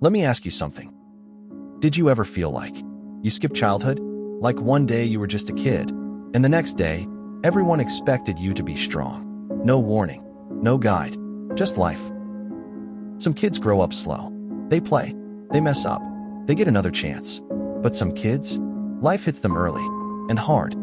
Let me ask you something. Did you ever feel like you skipped childhood? Like one day you were just a kid, and the next day, everyone expected you to be strong. No warning, no guide, just life. Some kids grow up slow. They play, they mess up, they get another chance. But some kids, life hits them early and hard.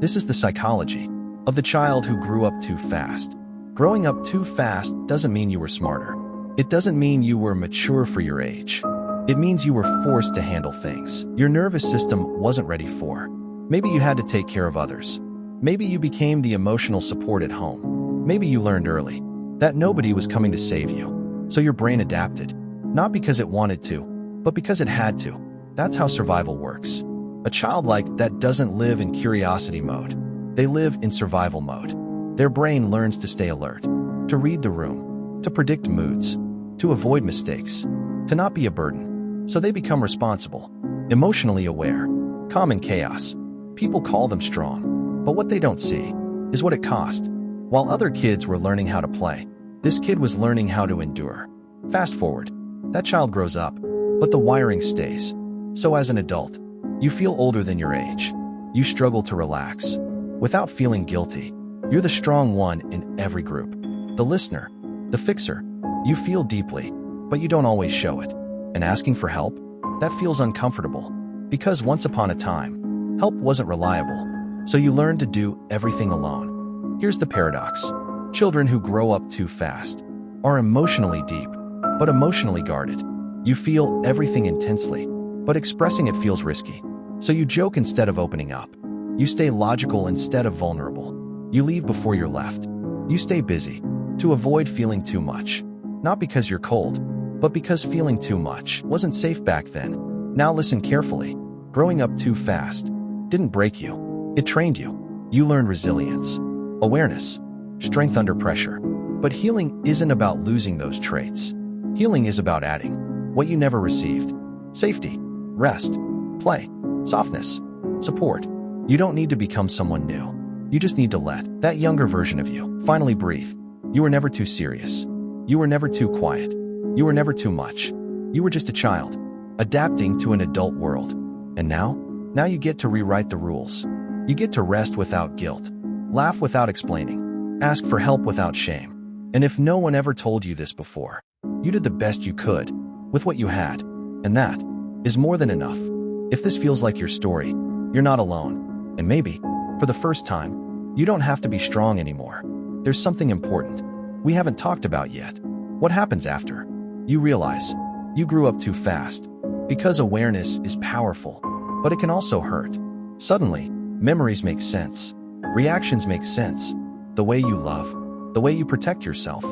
This is the psychology of the child who grew up too fast. Growing up too fast doesn't mean you were smarter. It doesn't mean you were mature for your age. It means you were forced to handle things your nervous system wasn't ready for. Maybe you had to take care of others. Maybe you became the emotional support at home. Maybe you learned early that nobody was coming to save you. So your brain adapted, not because it wanted to, but because it had to. That's how survival works. A child like that doesn't live in curiosity mode. They live in survival mode. Their brain learns to stay alert, to read the room, to predict moods, to avoid mistakes, to not be a burden. So they become responsible, emotionally aware, calm in chaos. People call them strong, but what they don't see is what it cost. While other kids were learning how to play, this kid was learning how to endure. Fast forward, that child grows up, but the wiring stays. So as an adult, you feel older than your age. You struggle to relax without feeling guilty. You're the strong one in every group. The listener, the fixer. You feel deeply, but you don't always show it. And asking for help? That feels uncomfortable. Because once upon a time, help wasn't reliable. So you learn to do everything alone. Here's the paradox. Children who grow up too fast are emotionally deep, but emotionally guarded. You feel everything intensely, but expressing it feels risky. So you joke instead of opening up. You stay logical instead of vulnerable. You leave before you're left. You stay busy to avoid feeling too much. Not because you're cold, but because feeling too much wasn't safe back then. Now listen carefully. Growing up too fast didn't break you. It trained you. You learned resilience, awareness, strength under pressure. But healing isn't about losing those traits. Healing is about adding what you never received. Safety, rest, play, softness, support. You don't need to become someone new. You just need to let that younger version of you finally breathe. You were never too serious. You were never too quiet. You were never too much. You were just a child, adapting to an adult world. And now you get to rewrite the rules. You get to rest without guilt, laugh without explaining, ask for help without shame. And if no one ever told you this before, you did the best you could with what you had. And that is more than enough. If this feels like your story, you're not alone. And maybe, for the first time, you don't have to be strong anymore. There's something important we haven't talked about yet. What happens after you realize you grew up too fast? Because awareness is powerful, but it can also hurt. Suddenly, memories make sense. Reactions make sense. The way you love, the way you protect yourself,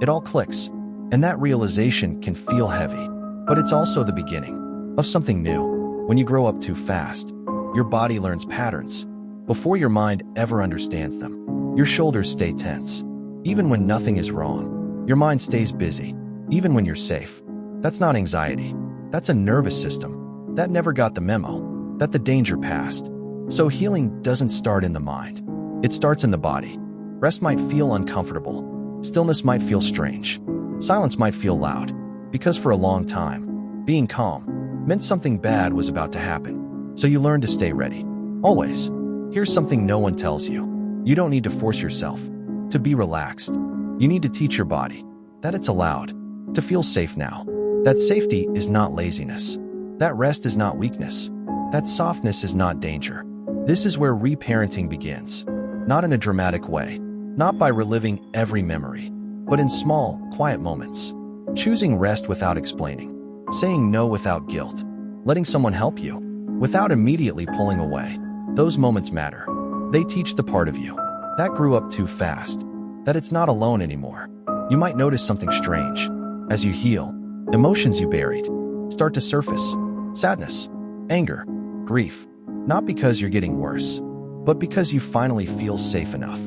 it all clicks. And that realization can feel heavy, but it's also the beginning of something new. When you grow up too fast, your body learns patterns before your mind ever understands them. Your shoulders stay tense, even when nothing is wrong. Your mind stays busy, even when you're safe. That's not anxiety. That's a nervous system that never got the memo that the danger passed. So healing doesn't start in the mind. It starts in the body. Rest might feel uncomfortable. Stillness might feel strange. Silence might feel loud. Because for a long time, being calm meant something bad was about to happen. So you learn to stay ready. Always. Here's something no one tells you. You don't need to force yourself to be relaxed. You need to teach your body that it's allowed to feel safe now. That safety is not laziness. That rest is not weakness. That softness is not danger. This is where reparenting begins. Not in a dramatic way. Not by reliving every memory, but in small, quiet moments. Choosing rest without explaining. Saying no without guilt. Letting someone help you without immediately pulling away. Those moments matter. They teach the part of you that grew up too fast, that it's not alone anymore. You might notice something strange. As you heal, emotions you buried start to surface. Sadness, anger, grief. Not because you're getting worse, but because you finally feel safe enough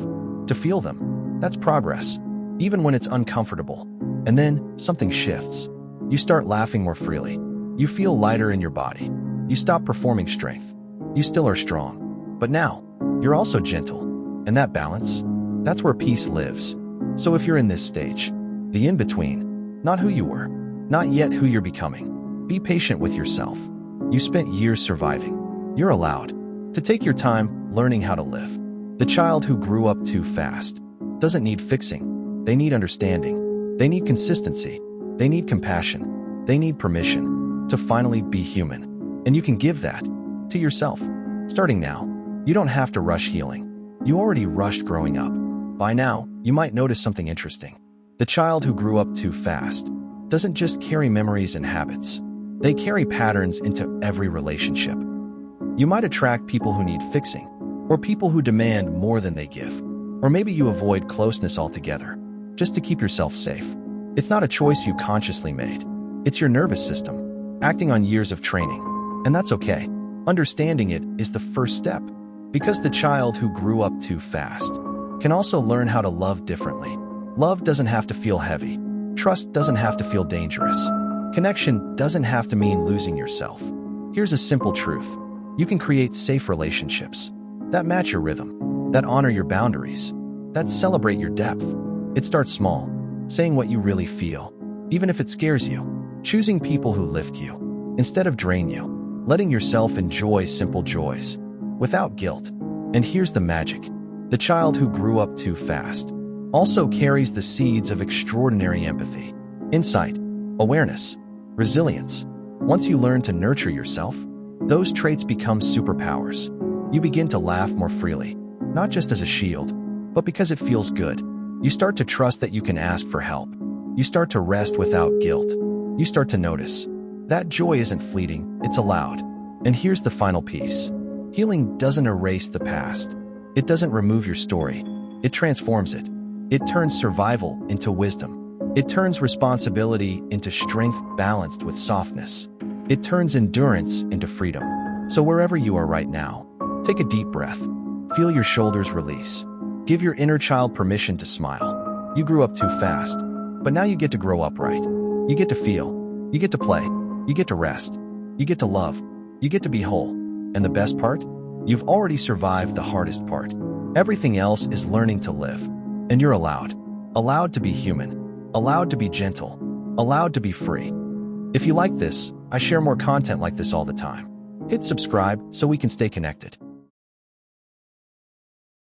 to feel them. That's progress, even when it's uncomfortable. And then something shifts. You start laughing more freely. You feel lighter in your body. You stop performing strength. You still are strong, but now you're also gentle. And that balance, that's where peace lives. So if you're in this stage, the in-between, not who you were, not yet who you're becoming. Be patient with yourself. You spent years surviving. You're allowed to take your time learning how to live. The child who grew up too fast doesn't need fixing. They need understanding. They need consistency. They need compassion. They need permission to finally be human. And you can give that to yourself. Starting now, you don't have to rush healing. You already rushed growing up. By now, you might notice something interesting. The child who grew up too fast doesn't just carry memories and habits. They carry patterns into every relationship. You might attract people who need fixing, or people who demand more than they give. Or maybe you avoid closeness altogether, just to keep yourself safe. It's not a choice you consciously made. It's your nervous system, acting on years of training. And that's okay. Understanding it is the first step, because the child who grew up too fast can also learn how to love differently. Love doesn't have to feel heavy. Trust doesn't have to feel dangerous. Connection doesn't have to mean losing yourself. Here's a simple truth. You can create safe relationships that match your rhythm, that honor your boundaries, that celebrate your depth. It starts small, saying what you really feel, even if it scares you, choosing people who lift you instead of drain you, letting yourself enjoy simple joys without guilt. And here's the magic. The child who grew up too fast also carries the seeds of extraordinary empathy, insight, awareness, resilience. Once you learn to nurture yourself, those traits become superpowers. You begin to laugh more freely, not just as a shield, but because it feels good. You start to trust that you can ask for help. You start to rest without guilt. You start to notice that joy isn't fleeting, it's allowed. And here's the final piece. Healing doesn't erase the past. It doesn't remove your story. It transforms it. It turns survival into wisdom. It turns responsibility into strength balanced with softness. It turns endurance into freedom. So wherever you are right now, take a deep breath. Feel your shoulders release. Give your inner child permission to smile. You grew up too fast, but now you get to grow up right. You get to feel. You get to play. You get to rest. You get to love. You get to be whole. And the best part? You've already survived the hardest part. Everything else is learning to live. And you're allowed. Allowed to be human. Allowed to be gentle. Allowed to be free. If you like this, I share more content like this all the time. Hit subscribe so we can stay connected.